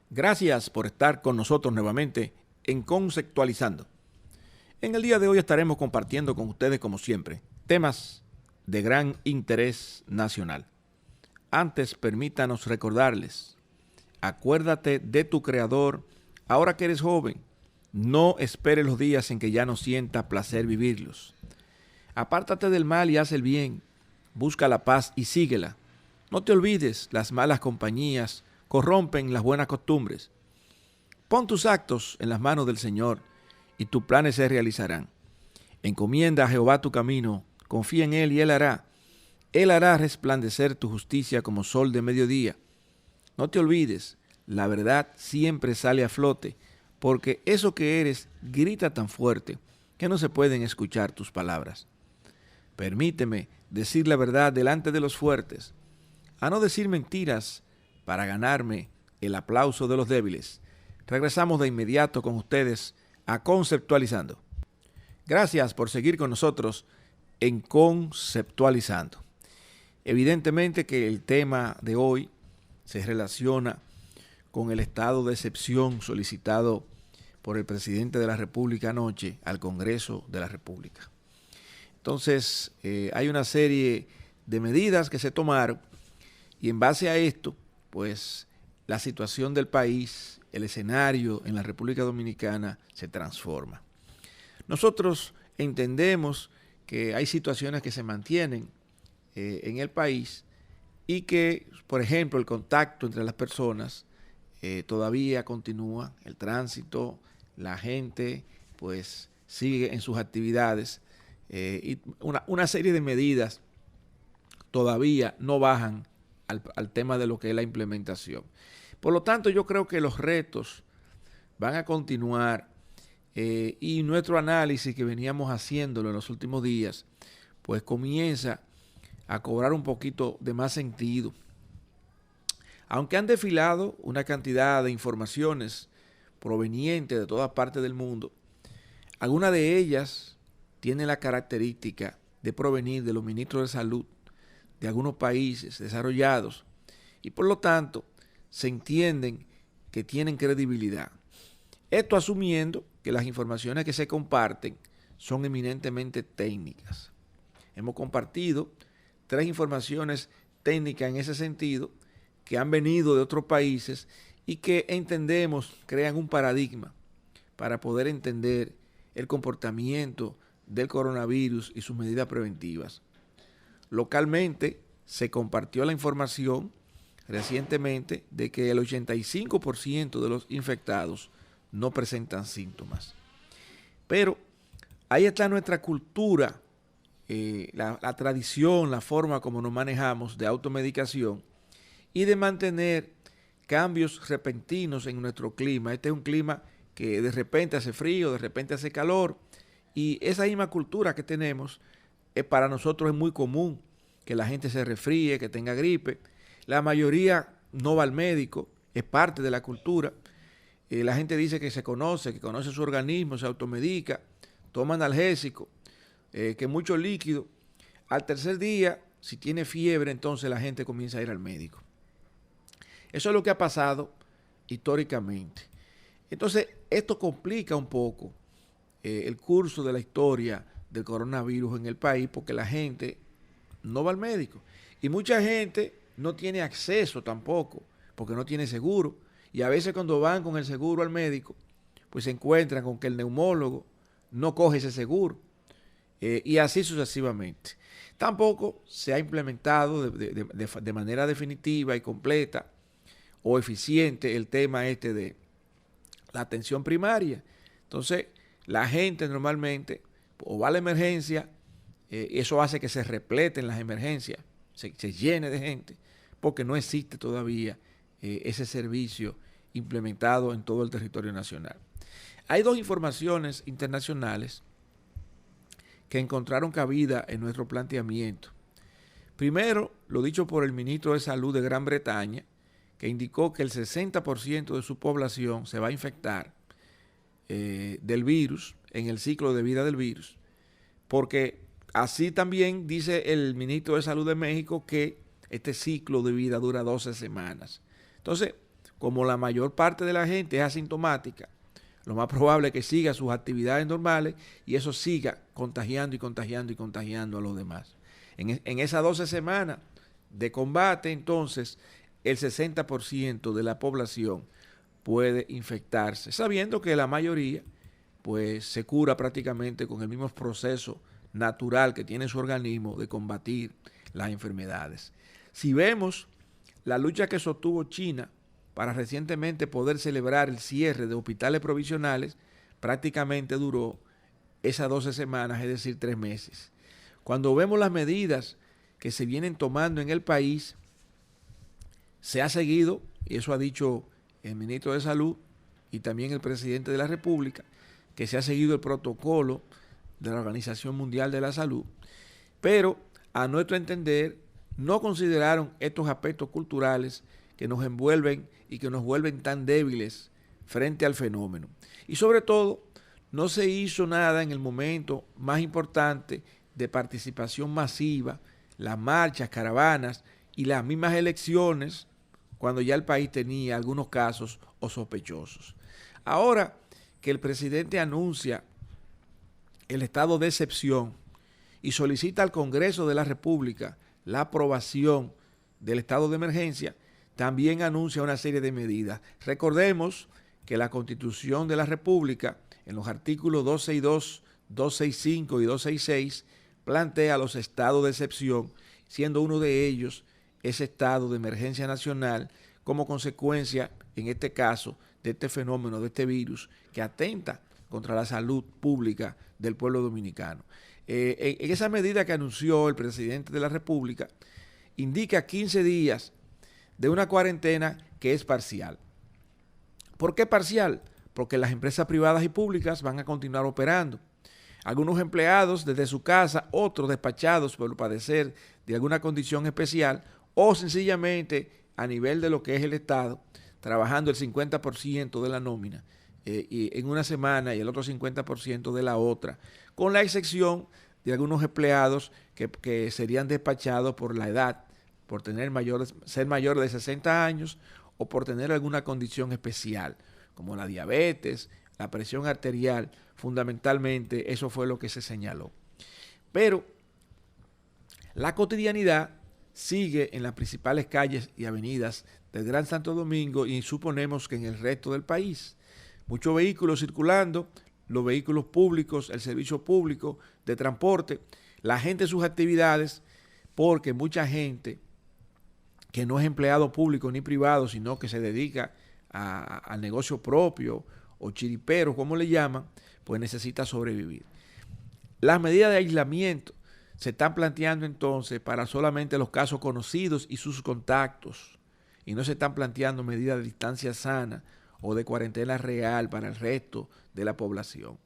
Gracias por estar con nosotros nuevamente en Conceptualizando. En el día de hoy estaremos compartiendo con ustedes, como siempre, temas de gran interés nacional. Antes, permítanos recordarles, acuérdate de tu Creador ahora que eres joven. No esperes los días en que ya no sientas placer vivirlos. Apártate del mal y haz el bien. Busca la paz y síguela. No te olvides, las malas compañías corrompen las buenas costumbres. Pon tus actos en las manos del Señor y tus planes se realizarán. Encomienda a Jehová tu camino, confía en Él y Él hará. Él hará resplandecer tu justicia como sol de mediodía. No te olvides, la verdad siempre sale a flote, porque eso que eres grita tan fuerte que no se pueden escuchar tus palabras. Permíteme decir la verdad delante de los fuertes, a no decir mentiras para ganarme el aplauso de los débiles. Regresamos de inmediato con ustedes a Conceptualizando. Gracias por seguir con nosotros en Conceptualizando. Evidentemente que el tema de hoy se relaciona con el estado de excepción solicitado por el presidente de la República anoche al Congreso de la República. Entonces, hay una serie de medidas que se tomaron y en base a esto, pues la situación del país, el escenario en la República Dominicana se transforma. Nosotros entendemos que hay situaciones que se mantienen en el país y que, por ejemplo, el contacto entre las personas todavía continúa, el tránsito, la gente pues sigue en sus actividades y una serie de medidas todavía no bajan al tema de lo que es la implementación. Por lo tanto, yo creo que los retos van a continuar y nuestro análisis que veníamos haciéndolo en los últimos días, pues comienza a cobrar un poquito de más sentido. Aunque han desfilado una cantidad de informaciones provenientes de todas partes del mundo, algunas de ellas tienen la característica de provenir de los ministros de salud de algunos países desarrollados y por lo tanto se entienden que tienen credibilidad. Esto asumiendo que las informaciones que se comparten son eminentemente técnicas. Hemos compartido 3 informaciones técnicas en ese sentido que han venido de otros países y que entendemos crean un paradigma para poder entender el comportamiento del coronavirus y sus medidas preventivas. Localmente se compartió la información recientemente de que el 85% de los infectados no presentan síntomas. Pero ahí está nuestra cultura, la tradición, la forma como nos manejamos de automedicación y de mantener cambios repentinos en nuestro clima. Este es un clima que de repente hace frío, de repente hace calor y esa misma cultura que tenemos para nosotros es muy común que la gente se resfríe, que tenga gripe. La mayoría no va al médico, es parte de la cultura. La gente dice que conoce su organismo, se automedica, toma analgésico, que mucho líquido. Al tercer día, si tiene fiebre, entonces la gente comienza a ir al médico. Eso es lo que ha pasado históricamente. Entonces, esto complica un poco el curso de la historia del coronavirus en el país porque la gente no va al médico. Y mucha gente no tiene acceso tampoco porque no tiene seguro. Y a veces cuando van con el seguro al médico, pues se encuentran con que el neumólogo no coge ese seguro. Y así sucesivamente. Tampoco se ha implementado de manera definitiva y completa o eficiente el tema de la atención primaria. Entonces, la gente normalmente o va a la emergencia, eso hace que se repleten las emergencias, se llene de gente, porque no existe todavía ese servicio implementado en todo el territorio nacional. Hay 2 informaciones internacionales que encontraron cabida en nuestro planteamiento. Primero, lo dicho por el ministro de Salud de Gran Bretaña, que indicó que el 60% de su población se va a infectar del virus, en el ciclo de vida del virus, porque así también dice el ministro de Salud de México que este ciclo de vida dura 12 semanas. Entonces, como la mayor parte de la gente es asintomática, lo más probable es que siga sus actividades normales y eso siga contagiando y contagiando y contagiando a los demás. En esas 12 semanas de combate, entonces, el 60% de la población puede infectarse, sabiendo que la mayoría pues se cura prácticamente con el mismo proceso natural que tiene su organismo de combatir las enfermedades. Si vemos la lucha que sostuvo China para recientemente poder celebrar el cierre de hospitales provisionales, prácticamente duró esas 12 semanas, es decir, 3 meses. Cuando vemos las medidas que se vienen tomando en el país, se ha seguido, y eso ha dicho el ministro de Salud y también el presidente de la República, que se ha seguido el protocolo de la Organización Mundial de la Salud, pero a nuestro entender no consideraron estos aspectos culturales que nos envuelven y que nos vuelven tan débiles frente al fenómeno. Y sobre todo, no se hizo nada en el momento más importante de participación masiva, las marchas, caravanas y las mismas elecciones, cuando ya el país tenía algunos casos o sospechosos. Ahora que el presidente anuncia el estado de excepción y solicita al Congreso de la República la aprobación del estado de emergencia, también anuncia una serie de medidas. Recordemos que la Constitución de la República, en los artículos 262, 265 y 266, plantea los estados de excepción, siendo uno de ellos ese estado de emergencia nacional como consecuencia, en este caso, de este fenómeno, de este virus que atenta contra la salud pública del pueblo dominicano. En esa medida que anunció el presidente de la República, indica 15 días de una cuarentena que es parcial. ¿Por qué parcial? Porque las empresas privadas y públicas van a continuar operando. Algunos empleados desde su casa, otros despachados por padecer de alguna condición especial o sencillamente a nivel de lo que es el Estado, trabajando el 50% de la nómina y en una semana y el otro 50% de la otra, con la excepción de algunos empleados que serían despachados por la edad, por ser mayores de 60 años o por tener alguna condición especial, como la diabetes, la presión arterial. Fundamentalmente eso fue lo que se señaló. Pero la cotidianidad sigue en las principales calles y avenidas del Gran Santo Domingo y suponemos que en el resto del país. Muchos vehículos circulando, los vehículos públicos, el servicio público de transporte, la gente en sus actividades, porque mucha gente que no es empleado público ni privado, sino que se dedica al negocio propio o chiripero, como le llaman, pues necesita sobrevivir. Las medidas de aislamiento se están planteando entonces para solamente los casos conocidos y sus contactos, y no se están planteando medidas de distancia sana o de cuarentena real para el resto de la población.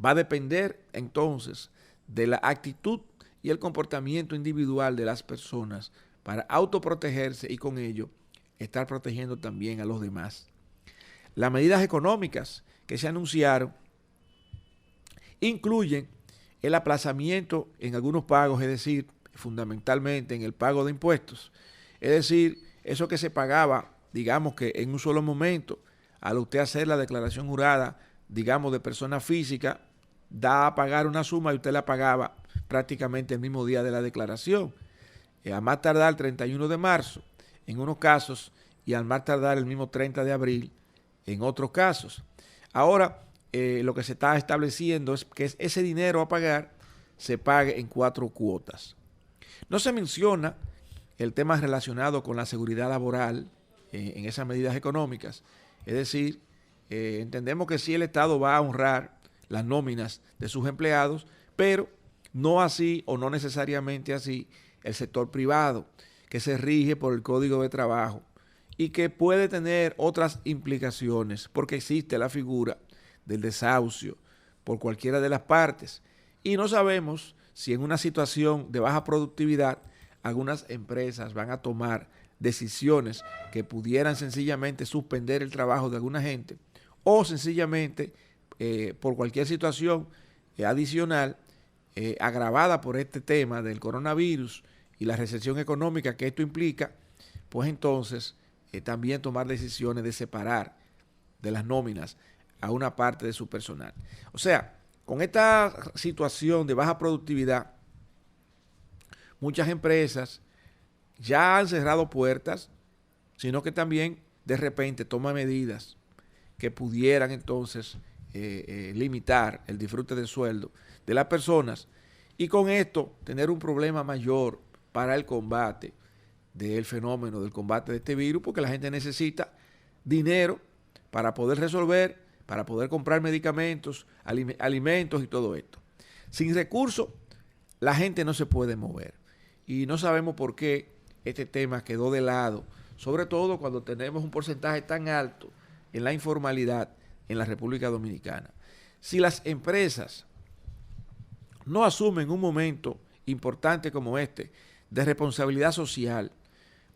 Va a depender entonces de la actitud y el comportamiento individual de las personas para autoprotegerse y con ello estar protegiendo también a los demás. Las medidas económicas que se anunciaron incluyen el aplazamiento en algunos pagos, es decir, fundamentalmente en el pago de impuestos. Es decir, eso que se pagaba, digamos que en un solo momento, al usted hacer la declaración jurada, digamos de persona física, da a pagar una suma y usted la pagaba prácticamente el mismo día de la declaración. A más tardar el 31 de marzo, en unos casos, y al más tardar el mismo 30 de abril, en otros casos. Ahora, lo que se está estableciendo es que ese dinero a pagar se pague en 4 cuotas. No se menciona el tema relacionado con la seguridad laboral en esas medidas económicas. Es decir, entendemos que sí el Estado va a honrar las nóminas de sus empleados, pero no así o no necesariamente así el sector privado, que se rige por el Código de Trabajo y que puede tener otras implicaciones porque existe la figura del desahucio por cualquiera de las partes. Y no sabemos si en una situación de baja productividad algunas empresas van a tomar decisiones que pudieran sencillamente suspender el trabajo de alguna gente o sencillamente por cualquier situación adicional agravada por este tema del coronavirus y la recesión económica que esto implica, pues entonces también tomar decisiones de separar de las nóminas a una parte de su personal. O sea, con esta situación de baja productividad, muchas empresas ya han cerrado puertas, sino que también de repente toman medidas que pudieran entonces limitar el disfrute del sueldo de las personas y con esto tener un problema mayor para el combate del fenómeno, del combate de este virus, porque la gente necesita dinero para poder resolver, para poder comprar medicamentos, alimentos y todo esto. Sin recursos, la gente no se puede mover. Y no sabemos por qué este tema quedó de lado, sobre todo cuando tenemos un porcentaje tan alto en la informalidad en la República Dominicana. Si las empresas no asumen un momento importante como este de responsabilidad social,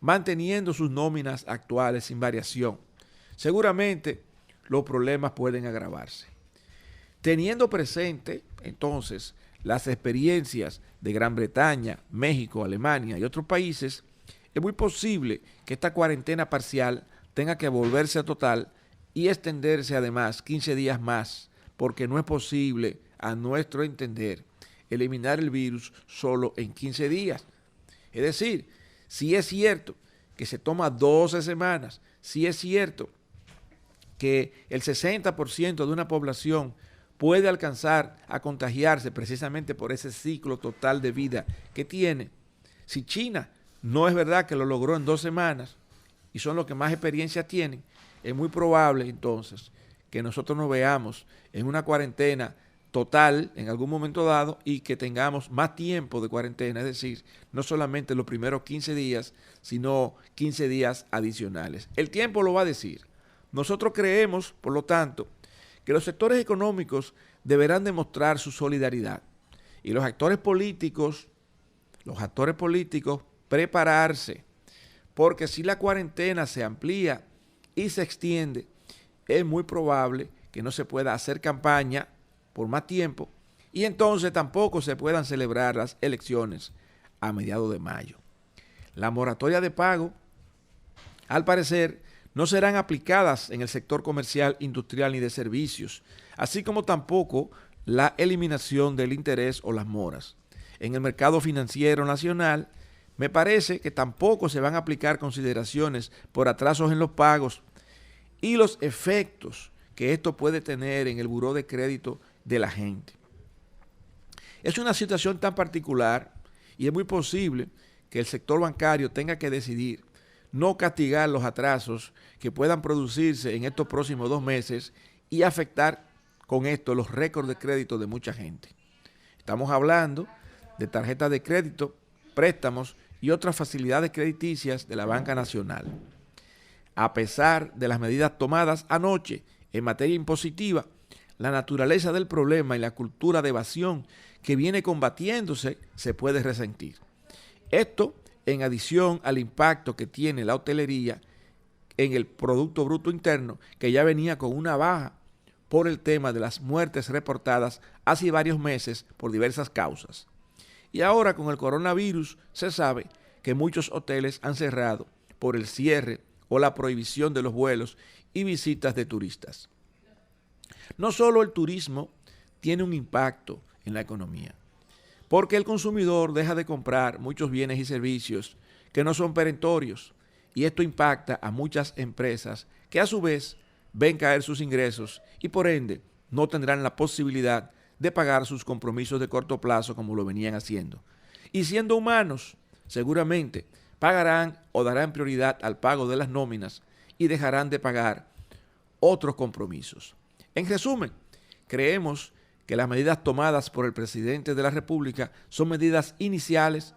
manteniendo sus nóminas actuales sin variación, seguramente los problemas pueden agravarse. Teniendo presente, entonces, las experiencias de Gran Bretaña, México, Alemania y otros países, es muy posible que esta cuarentena parcial tenga que volverse a total y extenderse además 15 días más, porque no es posible, a nuestro entender, eliminar el virus solo en 15 días. Es decir, si es cierto que se toma 12 semanas, si es cierto que el 60% de una población puede alcanzar a contagiarse precisamente por ese ciclo total de vida que tiene, si China no es verdad que lo logró en 2 semanas y son los que más experiencia tienen, es muy probable entonces que nosotros nos veamos en una cuarentena total en algún momento dado y que tengamos más tiempo de cuarentena, es decir, no solamente los primeros 15 días, sino 15 días adicionales. El tiempo lo va a decir. Nosotros creemos, por lo tanto, que los sectores económicos deberán demostrar su solidaridad y los actores políticos prepararse, porque si la cuarentena se amplía y se extiende, es muy probable que no se pueda hacer campaña por más tiempo y entonces tampoco se puedan celebrar las elecciones a mediados de mayo. La moratoria de pago, al parecer, no serán aplicadas en el sector comercial, industrial ni de servicios, así como tampoco la eliminación del interés o las moras. En el mercado financiero nacional, me parece que tampoco se van a aplicar consideraciones por atrasos en los pagos y los efectos que esto puede tener en el buró de crédito de la gente. Es una situación tan particular y es muy posible que el sector bancario tenga que decidir no castigar los atrasos que puedan producirse en estos próximos 2 meses y afectar con esto los récords de crédito de mucha gente. Estamos hablando de tarjetas de crédito, préstamos y otras facilidades crediticias de la Banca Nacional. A pesar de las medidas tomadas anoche en materia impositiva, la naturaleza del problema y la cultura de evasión que viene combatiéndose se puede resentir. Esto en adición al impacto que tiene la hotelería en el Producto Bruto Interno, que ya venía con una baja por el tema de las muertes reportadas hace varios meses por diversas causas. Y ahora con el coronavirus se sabe que muchos hoteles han cerrado por el cierre o la prohibición de los vuelos y visitas de turistas. No solo el turismo tiene un impacto en la economía, porque el consumidor deja de comprar muchos bienes y servicios que no son perentorios y esto impacta a muchas empresas que a su vez ven caer sus ingresos y por ende no tendrán la posibilidad de pagar sus compromisos de corto plazo como lo venían haciendo. Y siendo humanos, seguramente pagarán o darán prioridad al pago de las nóminas y dejarán de pagar otros compromisos. En resumen, creemos que las medidas tomadas por el presidente de la República son medidas iniciales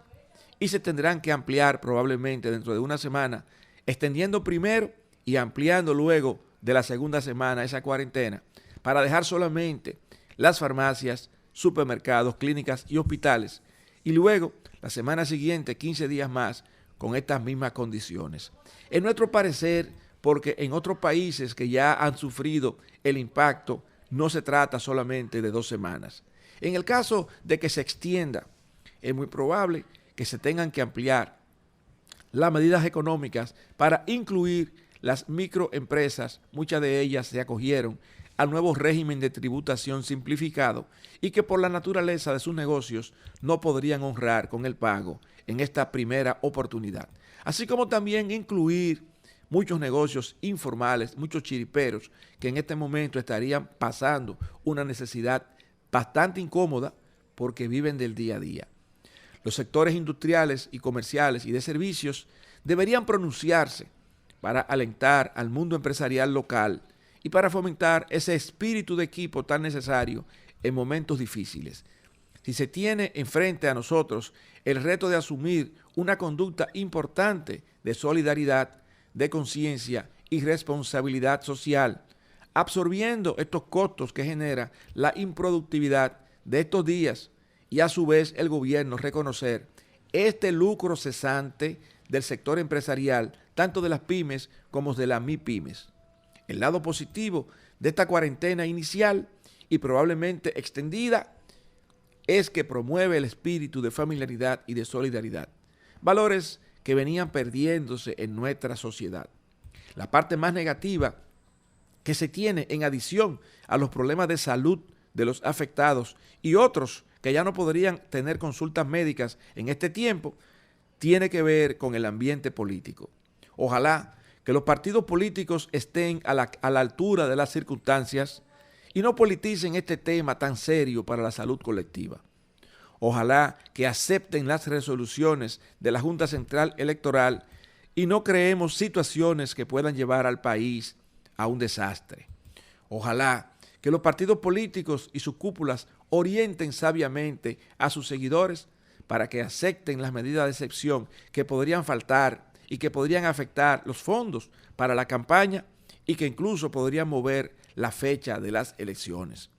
y se tendrán que ampliar probablemente dentro de una semana, extendiendo primero y ampliando luego de la segunda semana esa cuarentena para dejar solamente las farmacias, supermercados, clínicas y hospitales y luego la semana siguiente 15 días más con estas mismas condiciones. En nuestro parecer, porque en otros países que ya han sufrido el impacto, no se trata solamente de 2 semanas. En el caso de que se extienda, es muy probable que se tengan que ampliar las medidas económicas para incluir las microempresas. Muchas de ellas se acogieron al nuevo régimen de tributación simplificado y que por la naturaleza de sus negocios no podrían honrar con el pago en esta primera oportunidad. Así como también incluir muchos negocios informales, muchos chiriperos que en este momento estarían pasando una necesidad bastante incómoda porque viven del día a día. Los sectores industriales y comerciales y de servicios deberían pronunciarse para alentar al mundo empresarial local y para fomentar ese espíritu de equipo tan necesario en momentos difíciles. Si se tiene enfrente a nosotros el reto de asumir una conducta importante de solidaridad, de conciencia y responsabilidad social, absorbiendo estos costos que genera la improductividad de estos días y a su vez el gobierno reconocer este lucro cesante del sector empresarial, tanto de las pymes como de las MIPYMES. El lado positivo de esta cuarentena inicial y probablemente extendida es que promueve el espíritu de familiaridad y de solidaridad, valores que venían perdiéndose en nuestra sociedad. La parte más negativa que se tiene en adición a los problemas de salud de los afectados y otros que ya no podrían tener consultas médicas en este tiempo, tiene que ver con el ambiente político. Ojalá que los partidos políticos estén a la altura de las circunstancias y no politicen este tema tan serio para la salud colectiva. Ojalá que acepten las resoluciones de la Junta Central Electoral y no creemos situaciones que puedan llevar al país a un desastre. Ojalá que los partidos políticos y sus cúpulas orienten sabiamente a sus seguidores para que acepten las medidas de excepción que podrían faltar y que podrían afectar los fondos para la campaña y que incluso podrían mover la fecha de las elecciones.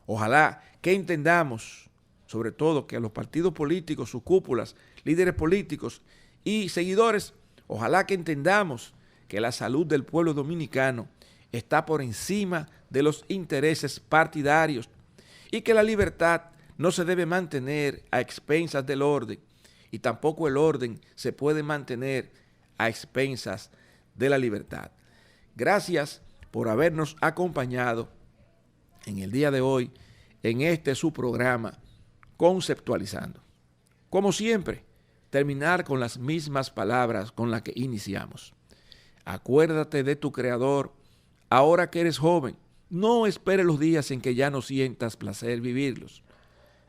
Ojalá que entendamos, sobre todo, que a los partidos políticos, sus cúpulas, líderes políticos y seguidores, ojalá que entendamos que la salud del pueblo dominicano está por encima de los intereses partidarios y que la libertad no se debe mantener a expensas del orden y tampoco el orden se puede mantener a expensas de la libertad. Gracias por habernos acompañado en el día de hoy en este su programa Conceptualizando. Como siempre, terminar con las mismas palabras con las que iniciamos. Acuérdate de tu Creador ahora que eres joven. No esperes los días en que ya no sientas placer vivirlos.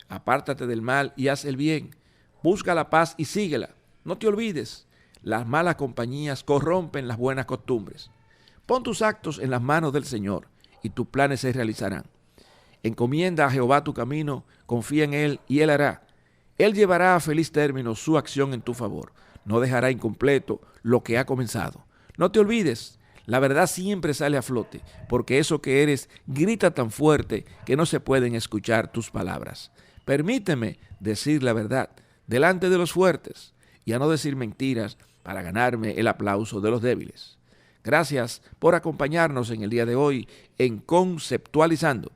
Apártate del mal y haz el bien. Busca la paz y síguela. No te olvides, las malas compañías corrompen las buenas costumbres. Pon tus actos en las manos del Señor y tus planes se realizarán. Encomienda a Jehová tu camino, confía en Él y Él hará. Él llevará a feliz término su acción en tu favor. No dejará incompleto lo que ha comenzado. No te olvides, la verdad siempre sale a flote, porque eso que eres grita tan fuerte que no se pueden escuchar tus palabras. Permíteme decir la verdad delante de los fuertes y a no decir mentiras para ganarme el aplauso de los débiles. Gracias por acompañarnos en el día de hoy en Conceptualizando.